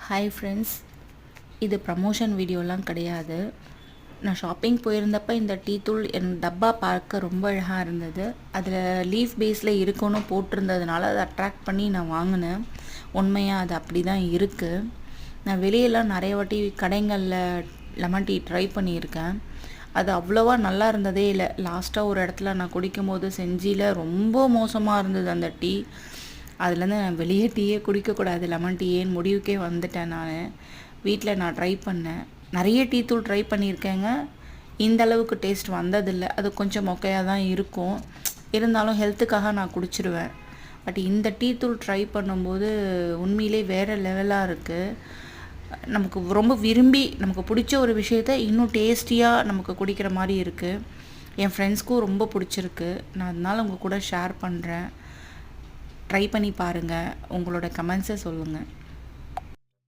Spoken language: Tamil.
ஹாய் ஃப்ரெண்ட்ஸ், இது ப்ரமோஷன் வீடியோலாம் கிடையாது. நான் ஷாப்பிங் போயிருந்தப்போ இந்த டீ தூள் என் டப்பா பார்க்க ரொம்ப அழகாக இருந்தது. அதில் லீஃப் பேஸில் இருக்குன்னு போட்டிருந்ததுனால அதை அட்ராக்ட் பண்ணி நான் வாங்கினேன். உண்மையாக அது அப்படி தான் இருக்குது. நான் வெளியெல்லாம் நிறைய வாட்டி கடைகளில் லெமன் டீ ட்ரை பண்ணியிருக்கேன். அது அவ்வளோவா நல்லா இருந்ததே இல்லை. லாஸ்ட்டாக ஒரு இடத்துல நான் குடிக்கும் போது செஞ்சியில் ரொம்ப மோசமாக இருந்தது அந்த டீ. அதுலேருந்து நான் வெளியே டீயே குடிக்கக்கூடாது, லெமன் டீயேன்னு முடிவுக்கே வந்துட்டேன். வீட்டில் நான் ட்ரை பண்ணேன், நிறைய டீ தூள் ட்ரை பண்ணியிருக்கேங்க. இந்த அளவுக்கு டேஸ்ட் வந்ததில்லை. அது கொஞ்சம் மொக்கையாக தான் இருக்கும், இருந்தாலும் ஹெல்த்துக்காக நான் குடிச்சிடுவேன். பட் இந்த டீ தூள் ட்ரை பண்ணும்போது உண்மையிலே வேறு லெவலாக இருக்குது. நமக்கு ரொம்ப விரும்பி நமக்கு பிடிச்ச ஒரு விஷயத்த இன்னும் டேஸ்டியாக நமக்கு குடிக்கிற மாதிரி இருக்குது. என் ஃப்ரெண்ட்ஸ்க்கும் ரொம்ப பிடிச்சிருக்கு. நான் அதனால் உங்கள் கூட ஷேர் பண்ணுறேன். ட்ரை பண்ணி பாருங்கள். உங்களோட கமெண்ட்ஸை சொல்லுங்கள்.